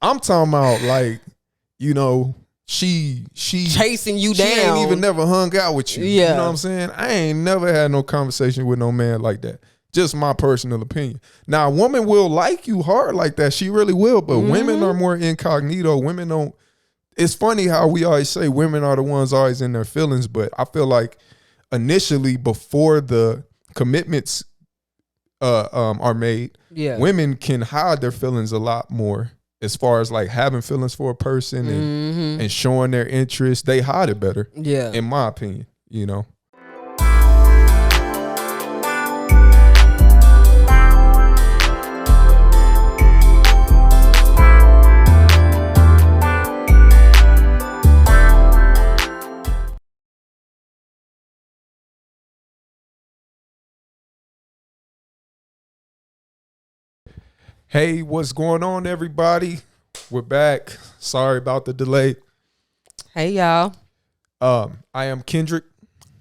I'm talking about like, you know, she chasing you she down. ain't even never hung out with you. Yeah. You know what I'm saying? I ain't never had no conversation with no man like that. Just my personal opinion. Now, a woman will like you hard like that. She really will. But women are more incognito. Women don't. It's funny how we always say women are the ones always in their feelings. But I feel like initially, before the commitments are made, women can hide their feelings a lot more. As far as like having feelings for a person and showing their interest, they hide it better. Yeah. In my opinion, you know. Hey, what's going on, everybody? We're back. Sorry about the delay. Hey, y'all. I am Kendrick.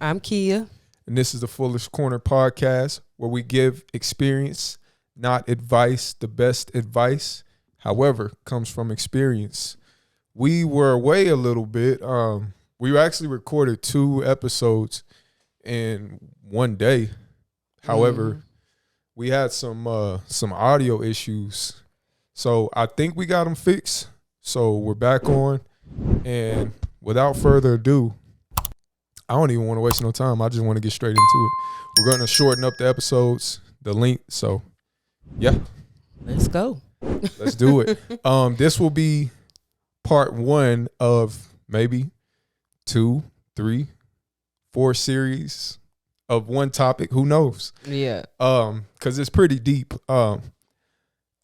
I'm Kia. And this is the Foolish Corner podcast, where we give experience, not advice. The best advice, however, comes from experience. We were away a little bit. We actually recorded 2 episodes in one day. However, we had some audio issues. So I think we got them fixed. So we're back on. And without further ado, I don't even want to waste no time. I just want to get straight into it. We're going to shorten up the episodes, the length. So, yeah. Let's go. Let's do it. This will be part 1 of maybe 2, 3, 4 series of one topic. Who knows? Yeah. Because it's pretty deep. And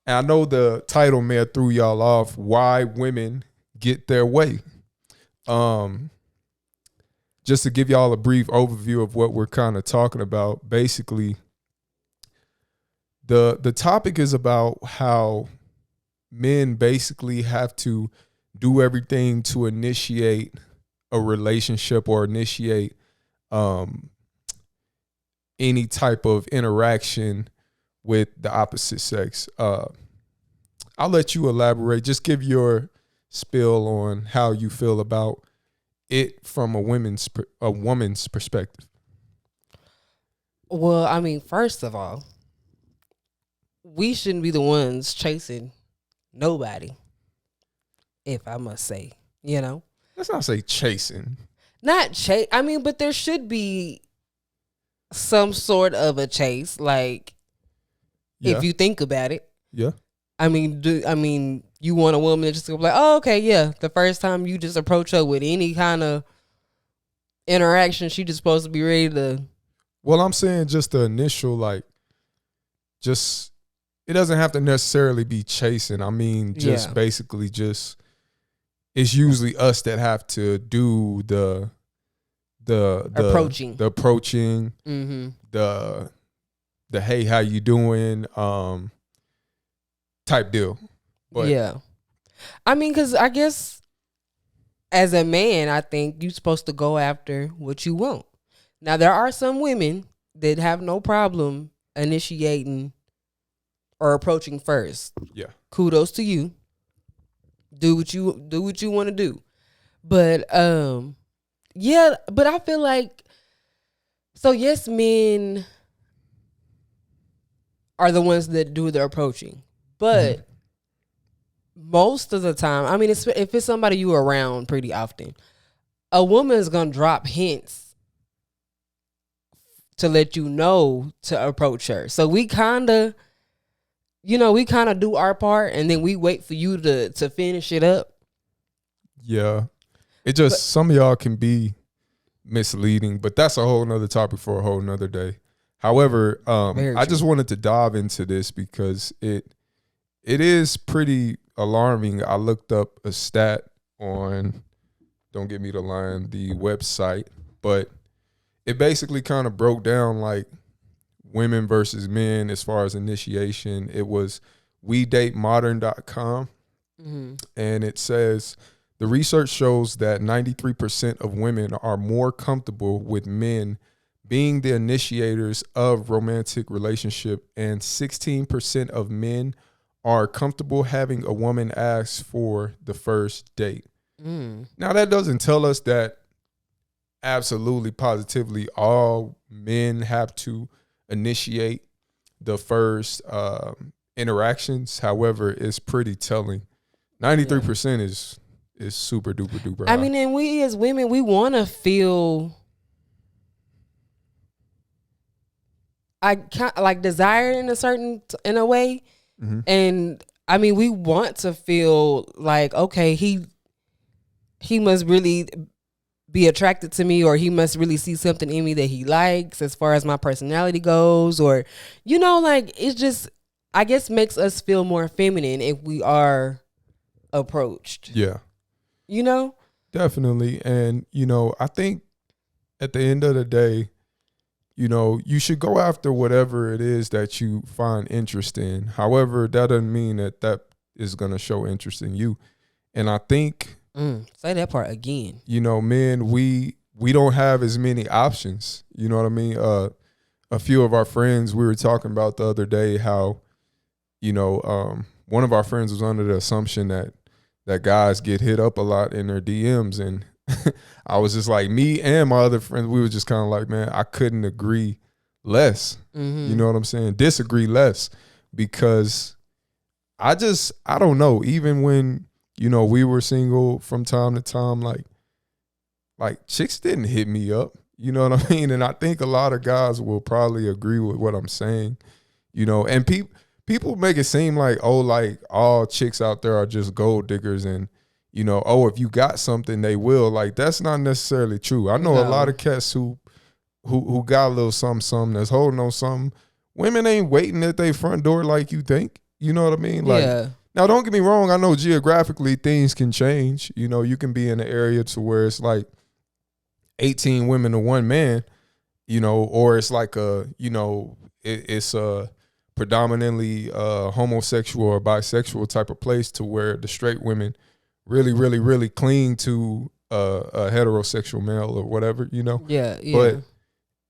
I know the title may have threw y'all off. Why women get their way. Just to give y'all a brief overview of what we're kind of talking about. Basically, the topic is about how men basically have to do everything to initiate a relationship or initiate any type of interaction with the opposite sex. I'll let you elaborate. Just give your spill on how you feel about it from a woman's perspective. Well, I mean, first of all, we shouldn't be the ones chasing nobody, if I must say, you know? Let's not say chasing. Not chase. I mean, but there should be some sort of a chase, like, if you think about it. Yeah. I mean, you want a woman to just go like, oh, okay, yeah. The first time you just approach her with any kind of interaction, she just supposed to be ready to. Well, I'm saying just the initial, like, just, it doesn't have to necessarily be chasing. I mean, just basically just, it's usually us that have to do the approaching, the hey, how you doing, type deal. But yeah, I mean, because I guess as a man, I think you're supposed to go after what you want. Now, there are some women that have no problem initiating or approaching first. Yeah, kudos to you. Do what you want to do, but yeah, but I feel like, so yes, men are the ones that do the approaching, but most of the time, I mean, if it's somebody you are around pretty often, a woman is gonna drop hints to let you know to approach her. So we kind of do our part, and then we wait for you to finish it up. Yeah, some of y'all can be misleading, but that's a whole nother topic for a whole nother day. However, I just wanted to dive into this because it is pretty alarming. I looked up a stat on, don't get me to line, the website, but it basically kind of broke down like women versus men as far as initiation. It was WeDateModern.com, and it says the research shows that 93% of women are more comfortable with men being the initiators of romantic relationship, and 16% of men are comfortable having a woman ask for the first date. Now, that doesn't tell us that absolutely positively all men have to initiate the first interactions. However, it's pretty telling. 93% is super duper duper high. I mean, and we as women, we want to feel like desired in a way. Mm-hmm. And I mean, we want to feel like, okay, he must really be attracted to me, or he must really see something in me that he likes as far as my personality goes, or, you know, like, it's just, I guess, makes us feel more feminine if we are approached. Yeah. You know? Definitely. And, you know, I think at the end of the day, you know, you should go after whatever it is that you find interest in. However, that doesn't mean that is going to show interest in you. And I think, say that part again. You know, men, we don't have as many options. You know what I mean? A few of our friends, we were talking about the other day how, you know, one of our friends was under the assumption that guys get hit up a lot in their DMs. And I was just like, me and my other friends, we were just kind of like, man, I couldn't agree less. Mm-hmm. You know what I'm saying? Disagree less, because I don't know. Even when, you know, we were single from time to time, like chicks didn't hit me up. You know what I mean? And I think a lot of guys will probably agree with what I'm saying. You know, and people make it seem like, oh, like all chicks out there are just gold diggers, and, you know, oh, if you got something, they will. Like, that's not necessarily true. I know a lot of cats who got a little something that's holding on something. Women ain't waiting at their front door like you think. You know what I mean? Like, yeah. Now, don't get me wrong. I know geographically things can change. You know, you can be in an area to where it's like 18 women to one man, you know, or it's like it's a predominantly homosexual or bisexual type of place to where the straight women really, really, really cling to a heterosexual male or whatever, you know? Yeah. But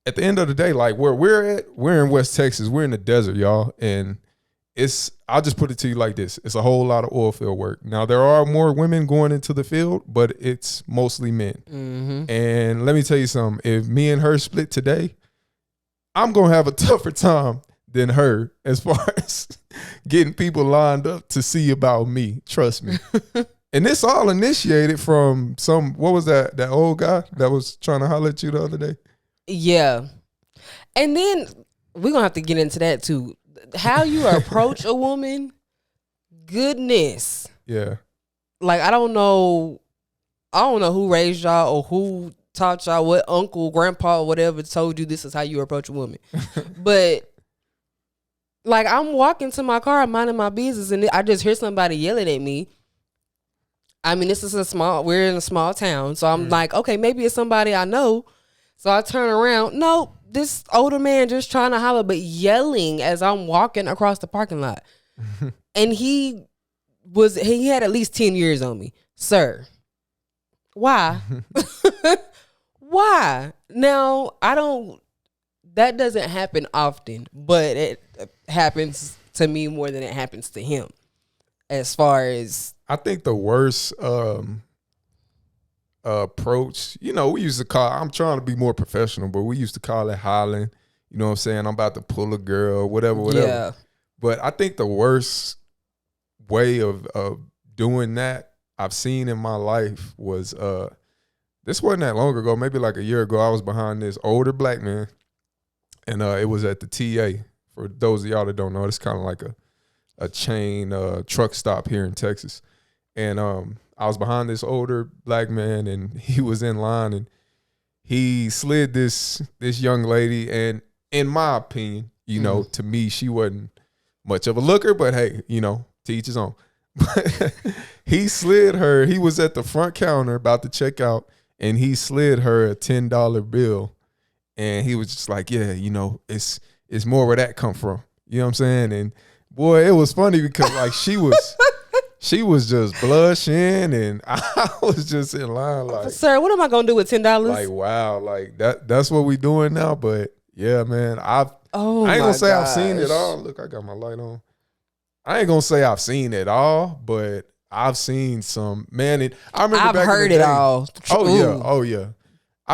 at the end of the day, like where we're at, we're in West Texas. We're in the desert, y'all. And I'll just put it to you like this. It's a whole lot of oil field work. Now, there are more women going into the field, but it's mostly men. Mm-hmm. And let me tell you something. If me and her split today, I'm going to have a tougher time than her as far as getting people lined up to see about me. Trust me. And this all initiated from what was that old guy that was trying to holler at you the other day? Yeah. And then we're going to have to get into that too. How you approach a woman, goodness. Yeah. Like, I don't know who raised y'all or who taught y'all, what uncle, grandpa, or whatever told you this is how you approach a woman. But, like, I'm walking to my car, minding my business, and I just hear somebody yelling at me. I mean, we're in a small town, so I'm like, okay, maybe it's somebody I know. So I turn around. Nope. This older man just trying to holler, but yelling as I'm walking across the parking lot. And he had at least 10 years on me. Sir, why? Why? Now, that doesn't happen often, but it happens to me more than it happens to him. As far as, I think the worst approach, you know, we used to call, I'm trying to be more professional, but we used to call it hollering. You know what I'm saying? I'm about to pull a girl, whatever. yeah. But I think the worst way of doing that I've seen in my life was, this wasn't that long ago, maybe like a year ago. I was behind this older black man, and it was at the TA. For those of y'all that don't know, it's kind of like a chain truck stop here in Texas. And I was behind this older black man, and he was in line, and he slid this young lady. And in my opinion, you know, to me, she wasn't much of a looker, but hey, you know, to each his own. He slid her. He was at the front counter about to check out, and he slid her a $10 bill. And he was just like, yeah, you know, it's more where that come from. You know what I'm saying? And boy, it was funny because like she was just blushing, and I was just in line like, sir, what am I gonna do with $10? Like, wow, like that's what we doing now. But yeah, man, I ain't gonna say I've seen it all. Look, I got my light on. I ain't gonna say I've seen it all, but I've seen some. Man, I remember I've back heard in the it day. all. Oh yeah, Ooh, oh yeah.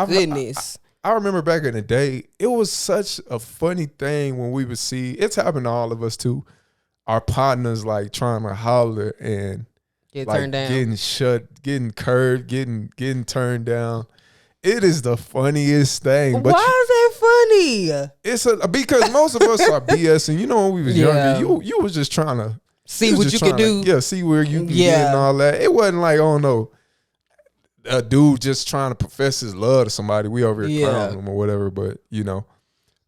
goodness. I remember back in the day, it was such a funny thing when we would see. It's happened to all of us too. Our partners like trying to holler and Get like turned down. getting shut, getting curved, getting turned down. It is the funniest thing. But Why is that funny? it's because most of us are BSing. You know, when we was Yeah. younger, you was just trying to See what you can do. Yeah, see where you can get Yeah. and all that. It wasn't like, oh no, a dude just trying to profess his love to somebody. We over here Yeah. clowning him or whatever. But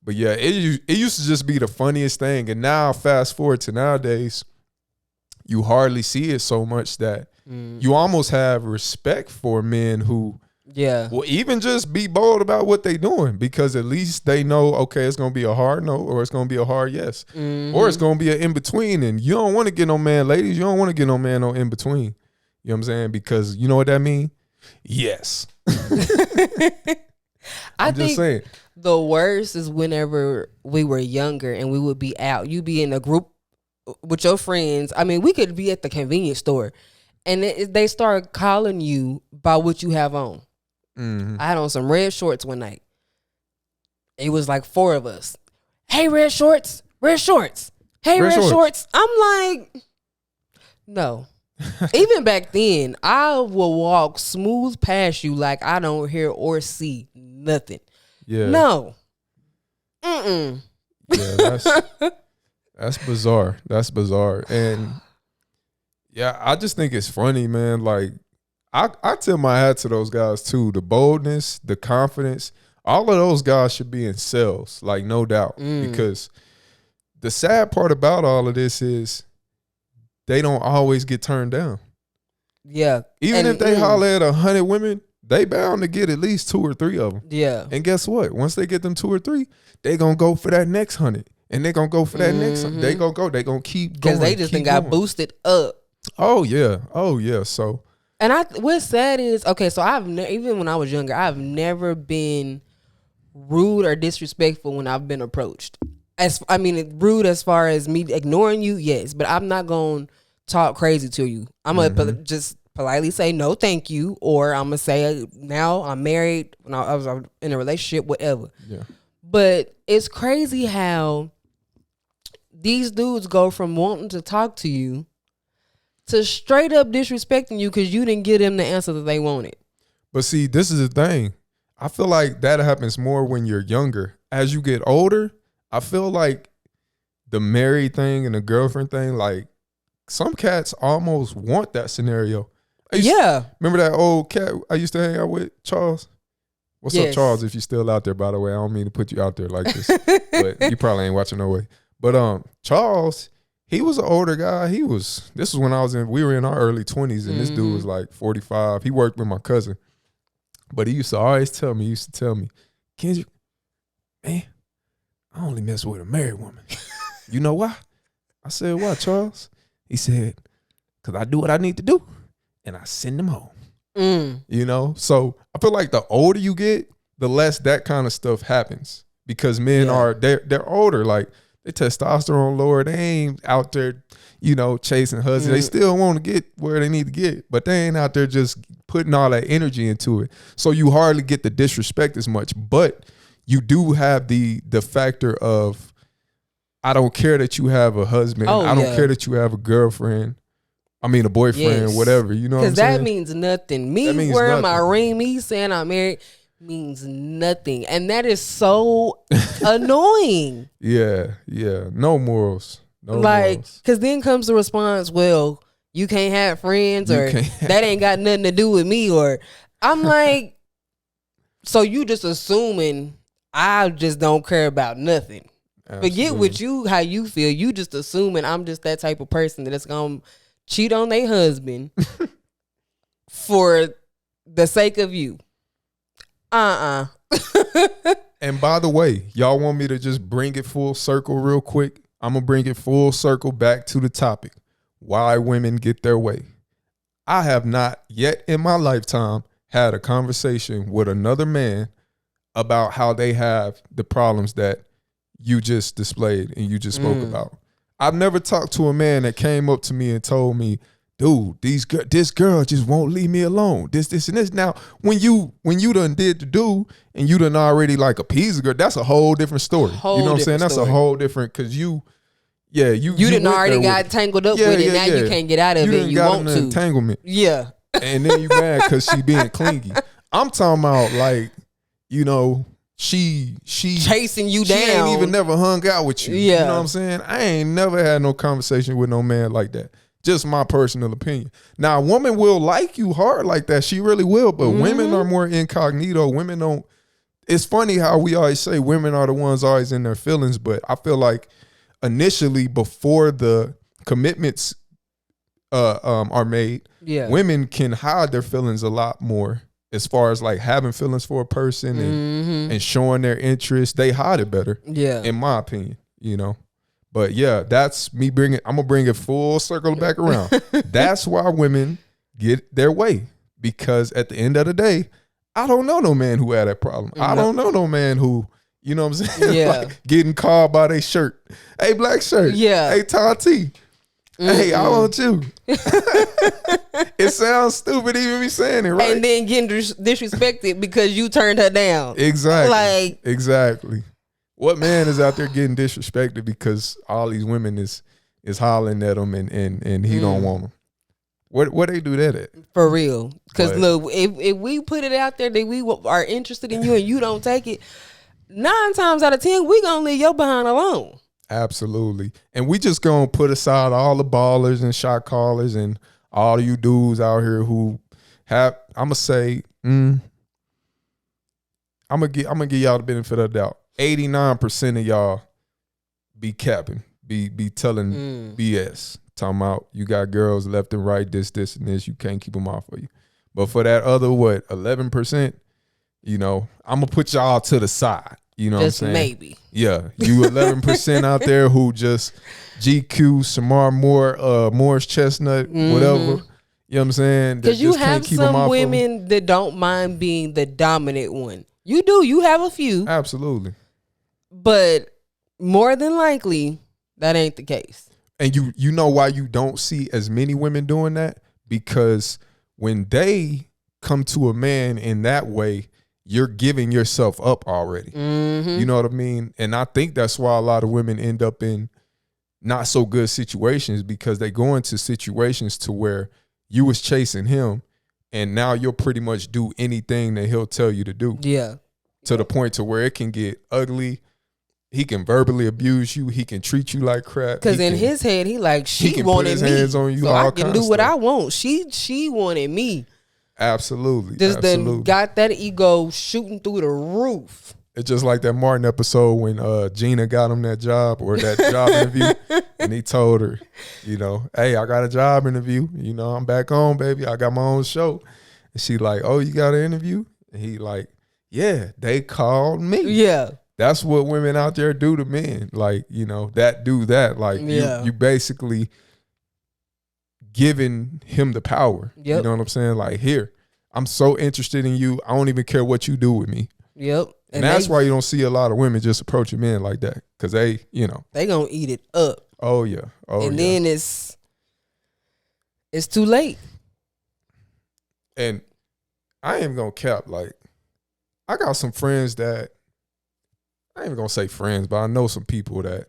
but yeah, it used to just be the funniest thing. And now, fast forward to nowadays, you hardly see it so much that you almost have respect for men who Yeah. will even just be bold about what they doing, because at least they know, okay, it's gonna be a hard no or it's gonna be a hard yes, or it's gonna be an in between. And you don't want to get no man, ladies. You don't want to get no man no in between. You know what I'm saying? Because you know what that mean? Yes. I I'm just think saying. the worst is whenever we were younger and we would be out. You be in a group with your friends. I mean, we could be at the convenience store, and they start calling you by what you have on. I had on some red shorts one night. It was like 4 of us. Hey, red shorts, red shorts. Hey, red shorts. I'm like, no. Even back then, I will walk smooth past you like I don't hear or see nothing. Yeah. No. Mm-mm. Yeah, that's bizarre. That's bizarre. And yeah, I just think it's funny, man. Like, I tip my hat to those guys too. The boldness, the confidence, all of those guys should be in cells, like, no doubt. Because the sad part about all of this is they don't always get turned down. Yeah. Even if they holler at 100 women, they bound to get at least 2 or 3 of them. Yeah. And guess what? Once they get them 2 or 3, they gonna go for that next 100. And they gonna go for that next 100. They gonna go. They gonna keep going. Because they just got boosted up. Oh yeah. Oh yeah. So. And what's sad is, okay, so even when I was younger, I've never been rude or disrespectful when I've been approached. Rude as far as me ignoring you, yes, but I'm not going to talk crazy to you. I'm going to just politely say no thank you, or I'm going to say now I'm married, when I was in a relationship, whatever. Yeah. But it's crazy how these dudes go from wanting to talk to you to straight up disrespecting you because you didn't give them the answer that they wanted. But see, this is the thing. I feel like that happens more when you're younger. As you get older, I feel like the married thing and the girlfriend thing, like, some cats almost want that scenario. Remember that old cat I used to hang out with, Charles? What's up, Charles, if you're still out there, by the way? I don't mean to put you out there like this, but you probably ain't watching no way. But Charles, he was an older guy. This was when we were in our early 20s, and this dude was like 45. He worked with my cousin. But he used to always tell me, Kendrick, man, I only mess with a married woman. You know why? I said, why, Charles? He said, because I do what I need to do, and I send them home. You know? So I feel like the older you get, the less that kind of stuff happens. Because men they're older. Like, their testosterone lower. They ain't out there, chasing husbands. They still want to get where they need to get, but they ain't out there just putting all that energy into it. So you hardly get the disrespect as much. But you do have the factor of, I don't care that you have a husband. I don't care that you have a girlfriend. I mean, a boyfriend, whatever. You know what I'm saying? Because that means nothing. Me wearing my ring, me saying I'm married, means nothing. And that is so annoying. Yeah. No morals. Because then comes the response, well, you can't have friends, or that ain't got nothing to do with me. Or I'm like, so you just assuming I just don't care about nothing. Absolutely. Forget what how you feel. You just assuming I'm just that type of person that's going to cheat on their husband for the sake of you. And by the way, y'all want me to just bring it full circle real quick? I'm going to bring it full circle back to the topic. Why women get their way. I have not yet in my lifetime had a conversation with another man about how they have the problems that you just displayed and you just spoke about. I've never talked to a man that came up to me and told me, dude, this girl just won't leave me alone. This, and this. Now, when you done did the do and you done already like appeased the girl, that's a whole different story. You know what I'm saying? That's a whole different, because you didn't already got tangled up with it. Now you can't get out of it. You want to entanglement. Yeah. And then you mad because she being clingy. I'm talking about like, you know, she chasing you she down. Ain't even never hung out with you. Yeah. You know what I'm saying? I ain't never had no conversation with no man like that. Just my personal opinion. Now, a woman will like you hard like that. She really will. But women are more incognito. Women don't. It's funny how we always say women are the ones always in their feelings. But I feel like initially, before the commitments are made, women can hide their feelings a lot more. As far as like having feelings for a person and showing their interest, they hide it better. Yeah, in my opinion, you know. But yeah, that's me I'm gonna bring it full circle back around. That's why women get their way, because at the end of the day, I don't know no man who had that problem. I don't know no man who, you know what I'm saying? Yeah, like getting called by their shirt. Hey, black shirt. Yeah. Hey, Tati. Hey, I want you. It sounds stupid even me saying it, right? And then getting disrespected because you turned her down. Exactly. Exactly. What man is out there getting disrespected because all these women is hollering at him and he don't want them? Where they do that at? For real. Because look, if we put it out there that we are interested in you and you don't take it, 9 times out of 10, we gonna leave your behind alone. Absolutely. And we just gonna put aside all the ballers and shot callers and all you dudes out here who have, I'm gonna say, I'm gonna give y'all the benefit of the doubt. 89% of y'all be capping, be telling BS. Talking about you got girls left and right, this, and this. You can't keep them off of you. But for that other, 11%, you know, I'm gonna put y'all to the side. You know just what I'm saying? Maybe. Yeah. You 11% out there who just GQ, Samar Moore, Morris Chestnut, whatever. You know what I'm saying? Because you have some women that don't mind being the dominant one. You do. You have a few. Absolutely. But more than likely, that ain't the case. And you know why you don't see as many women doing that? Because when they come to a man in that way, you're giving yourself up already. You know what I mean? And I think that's why a lot of women end up in not so good situations, because they go into situations to where you was chasing him and now you'll pretty much do anything that he'll tell you to do. Yeah. To the point to where it can get ugly. He can verbally abuse you. He can treat you like crap. Because in his head, he wanted me. Put his hands on you, so I can do what I want. She wanted me. Absolutely. Just then got that ego shooting through the roof. It's just like that Martin episode when Gina got him that job or that job interview, and he told her, you know, hey, I got a job interview. You know, I'm back home, baby. I got my own show. And she like, oh, you got an interview? And he like, yeah, they called me. Yeah. That's what women out there do to men. Like, you know, that. Like, you basically giving him the power. Yep. You know what I'm saying? Like, here, I'm so interested in you. I don't even care what you do with me. Yep. And that's why you don't see a lot of women just approaching men like that. Because they, you know. They going to eat it up. Oh, yeah. And then it's too late. And I ain't going to cap. Like, I got some friends that, I ain't even gonna say friends, but I know some people that,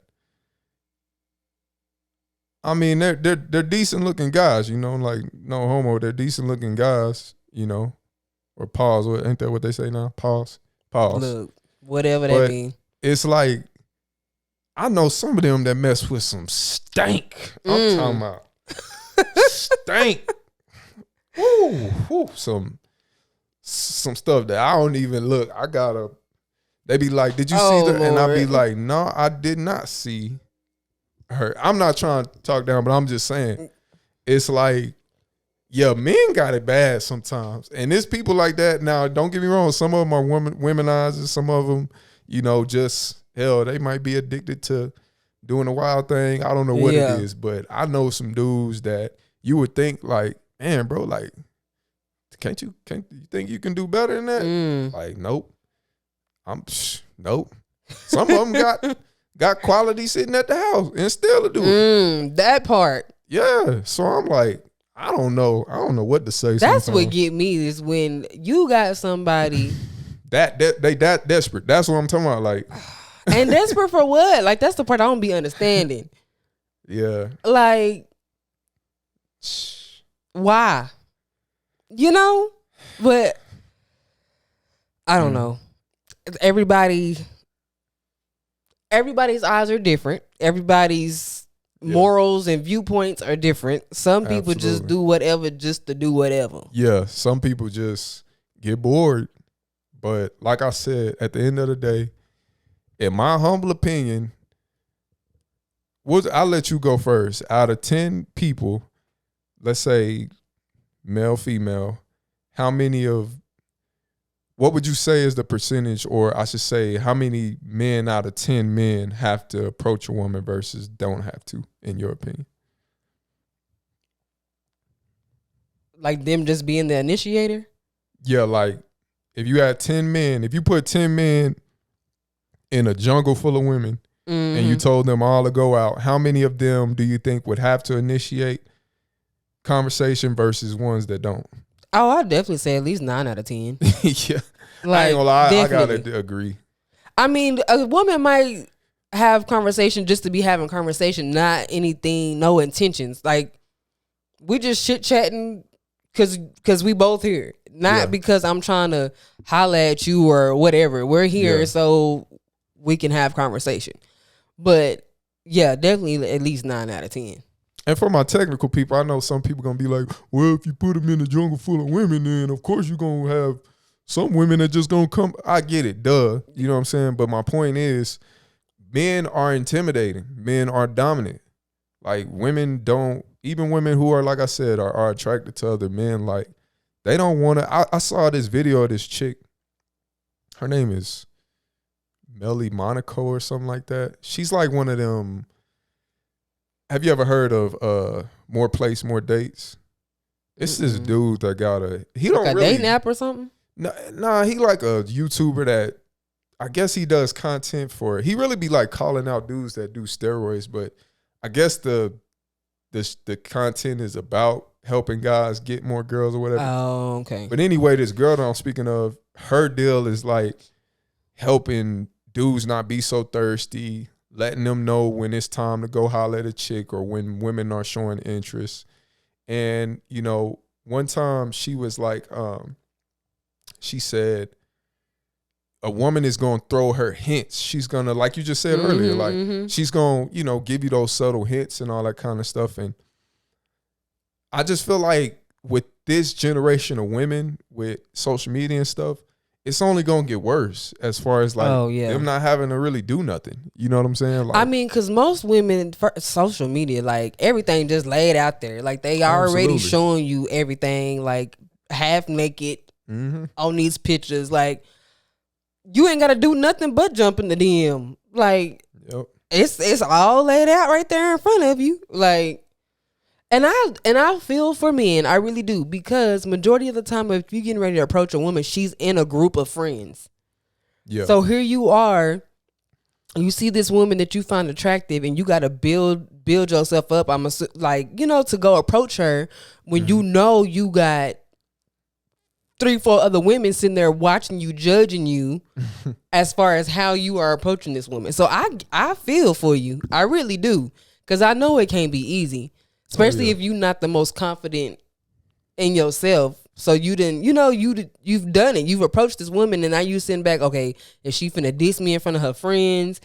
I mean, they're decent looking guys, you know, like no homo, they're decent looking guys, you know, or pause. Ain't that what they say now? Pause. Look, whatever that means. It's like, I know some of them that mess with some stank. I'm talking about stank. Woo, some stuff that I don't even look. They be like, did you see that? And I be like, no, I did not see her. I'm not trying to talk down, but I'm just saying, it's like, yeah, men got it bad sometimes. And there's people like that. Now, don't get me wrong. Some of them are womenizers. Some of them, you know, just, hell, they might be addicted to doing a wild thing. I don't know what it is. But I know some dudes that you would think like, man, bro, like, can't you think you can do better than that? Like, nope. Nope. Some of them got got quality sitting at the house and still do it. That part. Yeah. So I'm like, I don't know what to say. That's sometimes. what get me is when you got somebody they that desperate. That's what I'm talking about. Like, and desperate for what? Like that's the part I don't be understanding. yeah. Like, why? You know? But I don't know. Everybody's eyes are different. Everybody's morals and viewpoints are different. Some people just do whatever just to do whatever. Yeah, some people just get bored. But like I said, at the end of the day, in my humble opinion, I'll let you go first. Out of 10 people, let's say male, female, what would you say is the percentage, or I should say, how many men out of 10 men have to approach a woman versus don't have to, in your opinion? Like them just being the initiator? Yeah, like if you had 10 men, if you put 10 men in a jungle full of women and you told them all to go out, how many of them do you think would have to initiate conversation versus ones that don't? Oh, I'd definitely say at least 9 out of 10. Yeah. Like, I ain't gonna lie, definitely. I gotta agree. I mean, a woman might have conversation just to be having conversation, not anything, no intentions. Like, we just chit-chatting because we both here. Not because I'm trying to holler at you or whatever. We're here so we can have conversation. But, yeah, definitely at least 9 out of 10. And for my technical people, I know some people going to be like, well, if you put them in a jungle full of women, then of course you're going to have some women that just going to come. I get it, duh. You know what I'm saying? But my point is, men are intimidating. Men are dominant. Like, women don't, even women who are, like I said, are attracted to other men, like, they don't want to. I saw this video of this chick. Her name is Melly Monaco or something like that. She's like one of them. Have you ever heard of More Place, More Dates? It's this dude that got he like don't a really dating app or something? Nah, he like a YouTuber that I guess he does content for. He really be like calling out dudes that do steroids, but I guess the content is about helping guys get more girls or whatever. Oh, okay. But anyway, this girl that I'm speaking of, her deal is like helping dudes not be so thirsty, letting them know when it's time to go holler at a chick or when women are showing interest. And, you know, one time she was like, she said, a woman is going to throw her hints. She's going to, like you just said earlier, like she's going to, you know, give you those subtle hints and all that kind of stuff. And I just feel like with this generation of women with social media and stuff, it's only going to get worse as far as like them not having to really do nothing. You know what I'm saying? Like, I mean, because most women, for social media, like everything just laid out there. Like they already showing you everything, like half naked on these pictures. Like you ain't got to do nothing but jump in the DM. Like it's all laid out right there in front of you. Like, and I feel for men, I really do, because majority of the time, if you're getting ready to approach a woman, she's in a group of friends. Yeah. So here you are, you see this woman that you find attractive, and you got to build yourself up. I'm like, you know, to go approach her when you know you got 3-4 other women sitting there watching you, judging you, as far as how you are approaching this woman. So I feel for you, I really do, because I know it can't be easy. Especially if you're not the most confident in yourself. So you didn't, you know, you've done it. You've approached this woman, and now you sitting back, okay, is she finna diss me in front of her friends?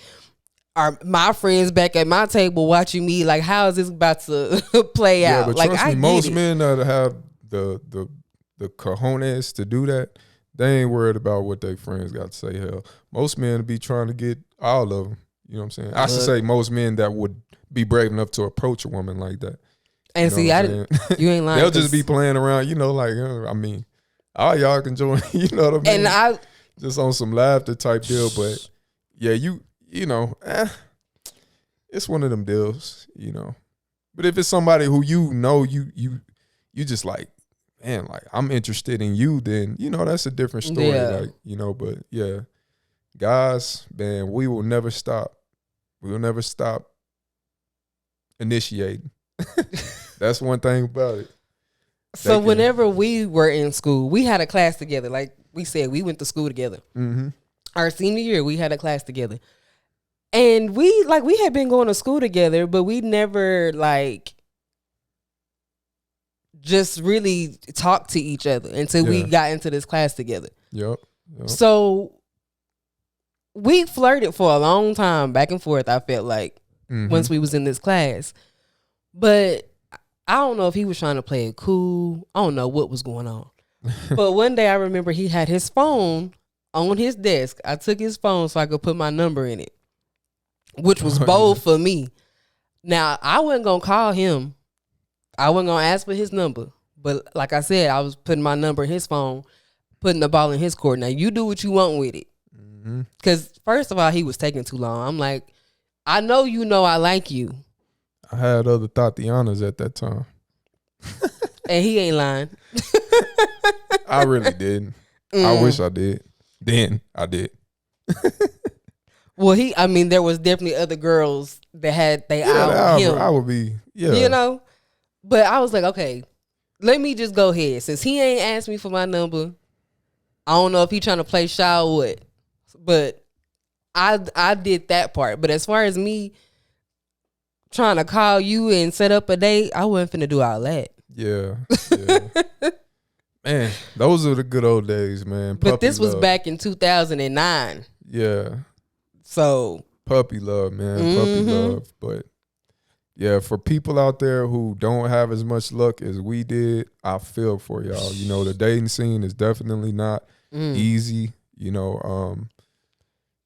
Are my friends back at my table watching me? Like, how is this about to play out? But like, trust me, most men that have the cojones to do that, they ain't worried about what their friends got to say. Hell, most men be trying to get all of them. You know what I'm saying? I should say most men that would be brave enough to approach a woman like that. And see, you ain't lying. They'll just be playing around, you know, like, I mean, all y'all can join, you know what I mean? And just on some laughter type deal. But yeah, you know, it's one of them deals, you know. But if it's somebody who you know, you just like, man, like, I'm interested in you, then, you know, that's a different story. Yeah. Like, you know, but yeah, guys, man, we will never stop We'll never stop initiating. That's one thing about it. So whenever we were in school, we had a class together. Like we said, we went to school together. Mm-hmm. Our senior year, we had a class together. And we had been going to school together, but we never like just really talked to each other until we got into this class together. Yep. So we flirted for a long time, back and forth, I felt like, once we was in this class. But I don't know if he was trying to play it cool. I don't know what was going on. But one day I remember he had his phone on his desk. I took his phone so I could put my number in it, which was bold for me. Now, I wasn't going to call him. I wasn't going to ask for his number. But like I said, I was putting my number in his phone, putting the ball in his court. Now, you do what you want with it. Because first of all, he was taking too long. I'm like, I know you know I like you. I had other Tatianas at that time. And he ain't lying. I really didn't. I wish I did. Then I did. Well, there was definitely other girls that had they eye on him. I would be, You know? But I was like, okay, let me just go ahead. Since he ain't asked me for my number, I don't know if he trying to play shy or what. But I did that part. But as far as me trying to call you and set up a date, I wasn't finna do all that. Yeah. Man, those are the good old days, man. But this was back in 2009. Yeah. So. Puppy love, man. Puppy love. But yeah, for people out there who don't have as much luck as we did, I feel for y'all. You know, the dating scene is definitely not easy. You know,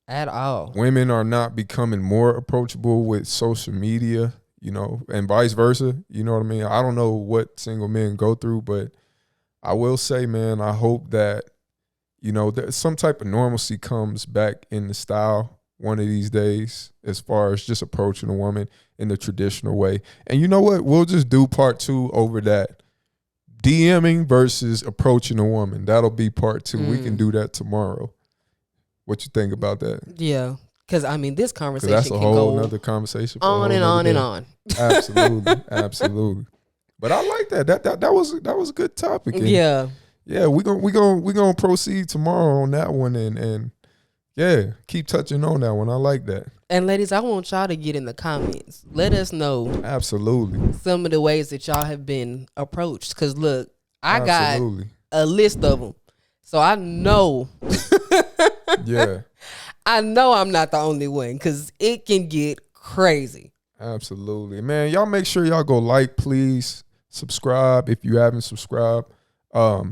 at all. Women are not becoming more approachable with social media, you know, and vice versa. You know what I mean? I don't know what single men go through, but I will say, man, I hope that, you know, that some type of normalcy comes back in the style one of these days as far as just approaching a woman in the traditional way. And you know what? We'll just do part 2 over that. DMing versus approaching a woman. That'll be part 2. We can do that tomorrow. What you think about that? Yeah. Because, this conversation that's a can whole go nother conversation. On and on and on. Absolutely. Absolutely. But I like that. That was a good topic. And yeah. Yeah, we gonna proceed tomorrow on that one and yeah, keep touching on that one. I like that. And ladies, I want y'all to get in the comments. Let us know. Absolutely. Some of the ways that y'all have been approached. Because look, I got a list of them. So I know. Yeah. I know I'm not the only one because it can get crazy. Absolutely. Man, y'all make sure y'all go like, please. Subscribe if you haven't subscribed.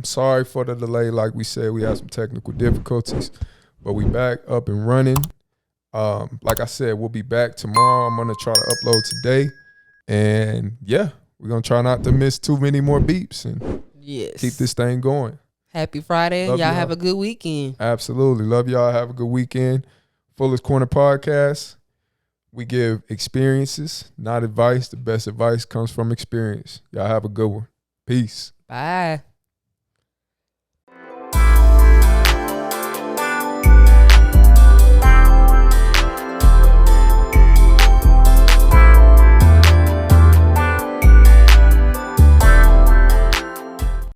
Sorry for the delay. Like we said, we had some technical difficulties, but we back up and running. Like I said, we'll be back tomorrow. I'm going to try to upload today. And yeah, we're going to try not to miss too many more beeps and keep this thing going. Happy Friday. Y'all have a good weekend. Absolutely. Love y'all. Have a good weekend. Fullest Corner Podcast. We give experiences, not advice. The best advice comes from experience. Y'all have a good one. Peace. Bye.